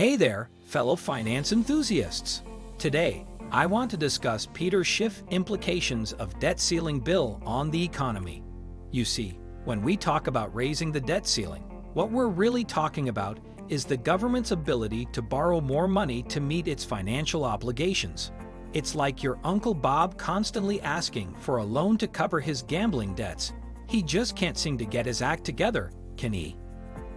Hey there, fellow finance enthusiasts! Today, I want to discuss Peter Schiff's implications of debt ceiling bill on the economy. You see, when we talk about raising the debt ceiling, what we're really talking about is the government's ability to borrow more money to meet its financial obligations. It's like your Uncle Bob constantly asking for a loan to cover his gambling debts. He just can't seem to get his act together, can he?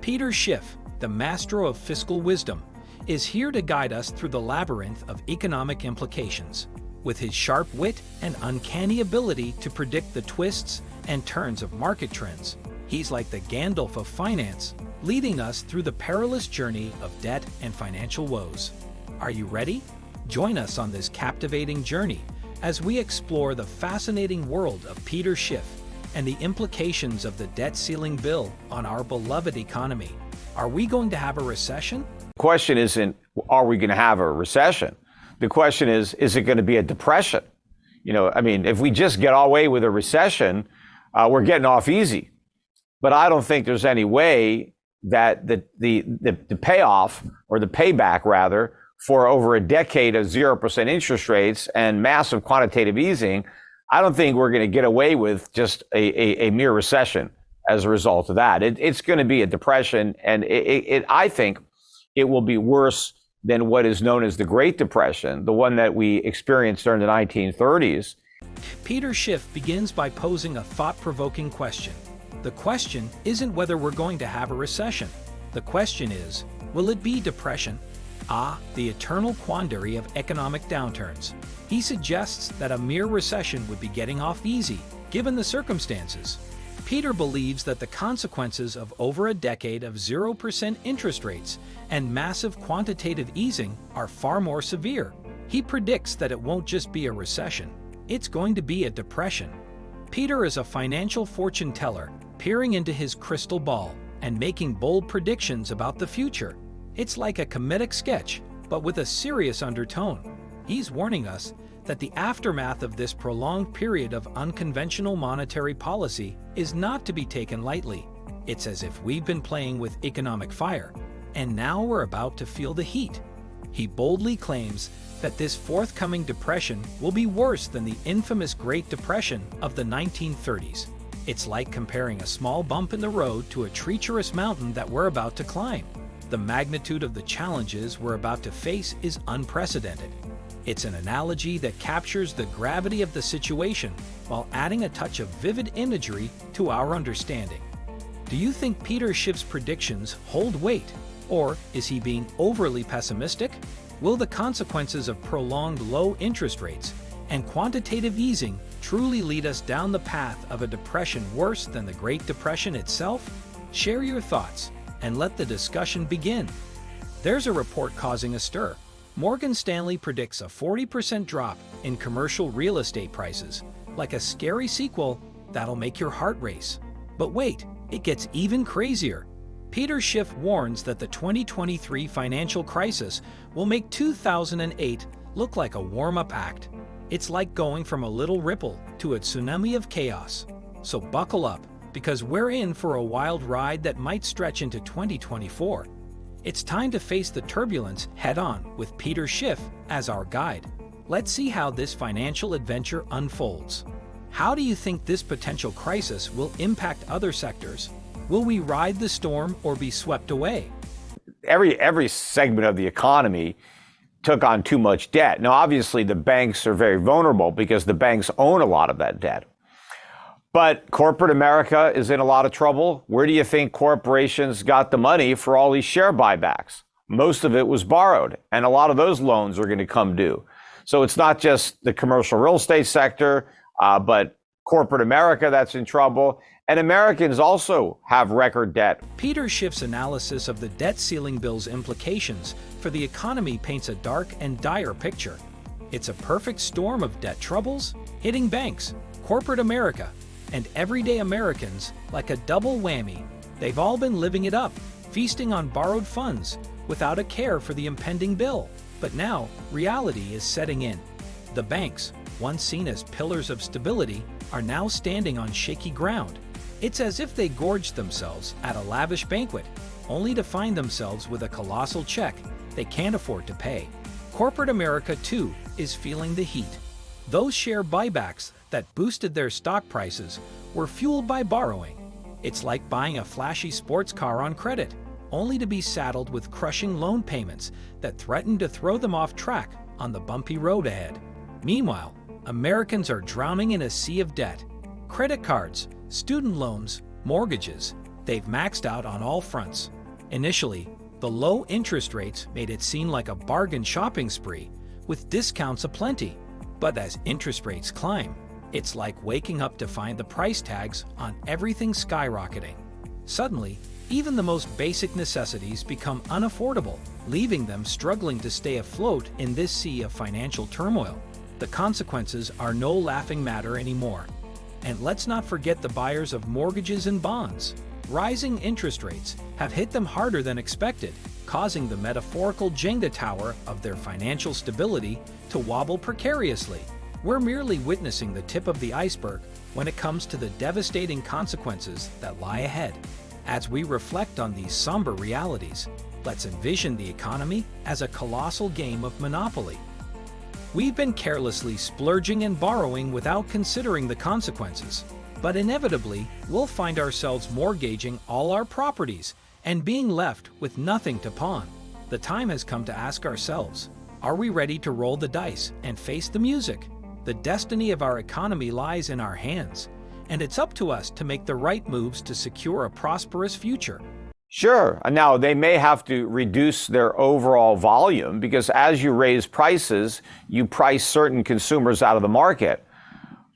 Peter Schiff, the master of fiscal wisdom, is here to guide us through the labyrinth of economic implications. With his sharp wit and uncanny ability to predict the twists and turns of market trends, he's like the Gandalf of finance, leading us through the perilous journey of debt and financial woes. Are you ready? Join us on this captivating journey as we explore the fascinating world of Peter Schiff and the implications of the debt ceiling bill on our beloved economy. Are we going to have a recession? The question isn't, are we going to have a recession? The question is it going to be a depression? If we just get away with a recession, we're getting off easy. But I don't think there's any way that the payoff, or the payback rather, for over a decade of 0% interest rates and massive quantitative easing, I don't think we're going to get away with just a mere recession as a result of that. It's going to be a depression, and I think it will be worse than what is known as the Great Depression, the one that we experienced during the 1930s. Peter Schiff begins by posing a thought-provoking question. The question isn't whether we're going to have a recession. The question is, will it be depression? The eternal quandary of economic downturns. He suggests that a mere recession would be getting off easy, given the circumstances. Peter believes that the consequences of over a decade of 0% interest rates and massive quantitative easing are far more severe. He predicts that it won't just be a recession, it's going to be a depression. Peter is a financial fortune teller, peering into his crystal ball and making bold predictions about the future. It's like a comedic sketch, but with a serious undertone. He's warning us that the aftermath of this prolonged period of unconventional monetary policy is not to be taken lightly. It's as if we've been playing with economic fire, and now we're about to feel the heat. He boldly claims that this forthcoming depression will be worse than the infamous Great Depression of the 1930s. It's like comparing a small bump in the road to a treacherous mountain that we're about to climb. The magnitude of the challenges we're about to face is unprecedented. It's an analogy that captures the gravity of the situation while adding a touch of vivid imagery to our understanding. Do you think Peter Schiff's predictions hold weight, or is he being overly pessimistic? Will the consequences of prolonged low interest rates and quantitative easing truly lead us down the path of a depression worse than the Great Depression itself? Share your thoughts and let the discussion begin. There's a report causing a stir. Morgan Stanley predicts a 40% drop in commercial real estate prices, like a scary sequel that'll make your heart race. But wait, it gets even crazier. Peter Schiff warns that the 2023 financial crisis will make 2008 look like a warm-up act. It's like going from a little ripple to a tsunami of chaos. So buckle up, because we're in for a wild ride that might stretch into 2024. It's time to face the turbulence head-on with Peter Schiff as our guide. Let's see how this financial adventure unfolds. How do you think this potential crisis will impact other sectors? Will we ride the storm or be swept away? Every segment of the economy took on too much debt. Now, obviously, the banks are very vulnerable because the banks own a lot of that debt. But corporate America is in a lot of trouble. Where do you think corporations got the money for all these share buybacks? Most of it was borrowed, and a lot of those loans are going to come due. So it's not just the commercial real estate sector, but corporate America that's in trouble. And Americans also have record debt. Peter Schiff's analysis of the debt ceiling bill's implications for the economy paints a dark and dire picture. It's a perfect storm of debt troubles hitting banks, corporate America, and everyday Americans like a double whammy. They've all been living it up, feasting on borrowed funds without a care for the impending bill. But now, reality is setting in. The banks, once seen as pillars of stability, are now standing on shaky ground. It's as if they gorged themselves at a lavish banquet, only to find themselves with a colossal check they can't afford to pay. Corporate America, too, is feeling the heat. Those share buybacks that boosted their stock prices were fueled by borrowing. It's like buying a flashy sports car on credit, only to be saddled with crushing loan payments that threaten to throw them off track on the bumpy road ahead. Meanwhile, Americans are drowning in a sea of debt. Credit cards, student loans, mortgages, they've maxed out on all fronts. Initially, the low interest rates made it seem like a bargain shopping spree, with discounts aplenty. But as interest rates climb, it's like waking up to find the price tags on everything skyrocketing. Suddenly, even the most basic necessities become unaffordable, leaving them struggling to stay afloat in this sea of financial turmoil. The consequences are no laughing matter anymore. And let's not forget the buyers of mortgages and bonds. Rising interest rates have hit them harder than expected, causing the metaphorical Jenga tower of their financial stability to wobble precariously. We're merely witnessing the tip of the iceberg when it comes to the devastating consequences that lie ahead. As we reflect on these somber realities, let's envision the economy as a colossal game of Monopoly. We've been carelessly splurging and borrowing without considering the consequences, but inevitably, we'll find ourselves mortgaging all our properties and being left with nothing to pawn. The time has come to ask ourselves, are we ready to roll the dice and face the music? The destiny of our economy lies in our hands, and it's up to us to make the right moves to secure a prosperous future. Sure. Now, they may have to reduce their overall volume because as you raise prices, you price certain consumers out of the market.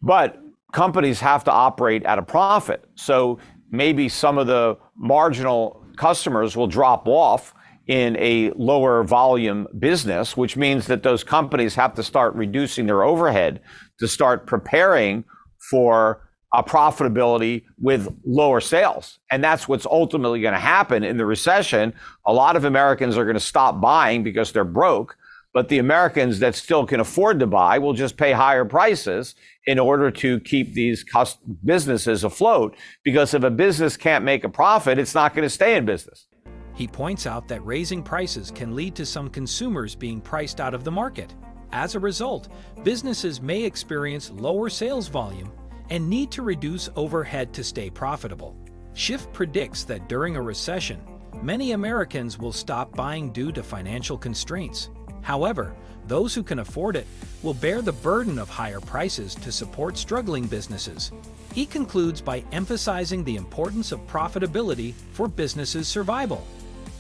But companies have to operate at a profit. So maybe some of the marginal customers will drop off in a lower volume business, which means that those companies have to start reducing their overhead to start preparing for profitability with lower sales. And that's what's ultimately going to happen in the recession. A lot of Americans are going to stop buying because they're broke, but the Americans that still can afford to buy will just pay higher prices in order to keep these businesses afloat. Because if a business can't make a profit, it's not going to stay in business. He points out that raising prices can lead to some consumers being priced out of the market. As a result, businesses may experience lower sales volume and need to reduce overhead to stay profitable. Schiff predicts that during a recession, many Americans will stop buying due to financial constraints. However, those who can afford it will bear the burden of higher prices to support struggling businesses. He concludes by emphasizing the importance of profitability for businesses' survival.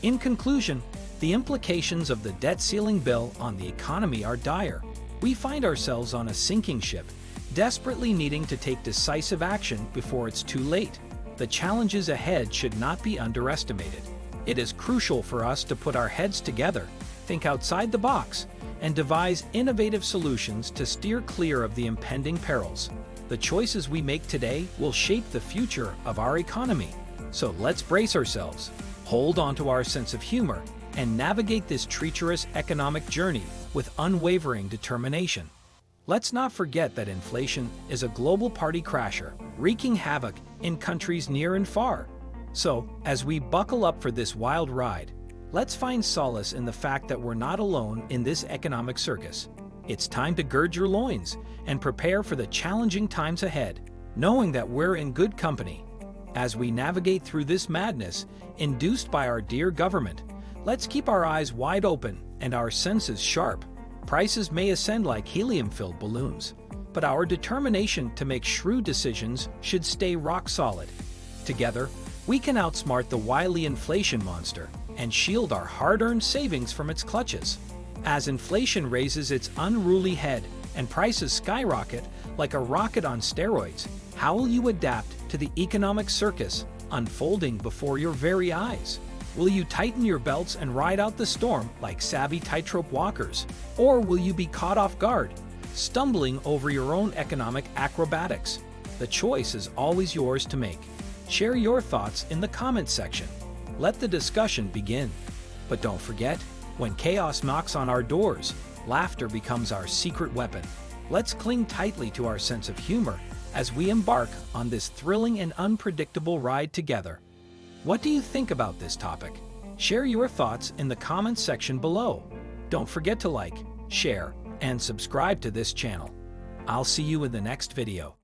In conclusion, the implications of the debt ceiling bill on the economy are dire. We find ourselves on a sinking ship, desperately needing to take decisive action before it's too late. The challenges ahead should not be underestimated. It is crucial for us to put our heads together, think outside the box, and devise innovative solutions to steer clear of the impending perils. The choices we make today will shape the future of our economy. So let's brace ourselves, hold on to our sense of humor, and navigate this treacherous economic journey with unwavering determination. Let's not forget that inflation is a global party crasher, wreaking havoc in countries near and far. So, as we buckle up for this wild ride, let's find solace in the fact that we're not alone in this economic circus. It's time to gird your loins and prepare for the challenging times ahead, knowing that we're in good company. As we navigate through this madness induced by our dear government, let's keep our eyes wide open and our senses sharp. Prices may ascend like helium-filled balloons, but our determination to make shrewd decisions should stay rock solid. Together, we can outsmart the wily inflation monster and shield our hard-earned savings from its clutches. As inflation raises its unruly head and prices skyrocket like a rocket on steroids, how will you adapt to the economic circus unfolding before your very eyes? Will you tighten your belts and ride out the storm like savvy tightrope walkers? Or will you be caught off guard, stumbling over your own economic acrobatics? The choice is always yours to make. Share your thoughts in the comments section. Let the discussion begin. But don't forget, when chaos knocks on our doors, laughter becomes our secret weapon. Let's cling tightly to our sense of humor as we embark on this thrilling and unpredictable ride together. What do you think about this topic? Share your thoughts in the comments section below. Don't forget to like, share, and subscribe to this channel. I'll see you in the next video.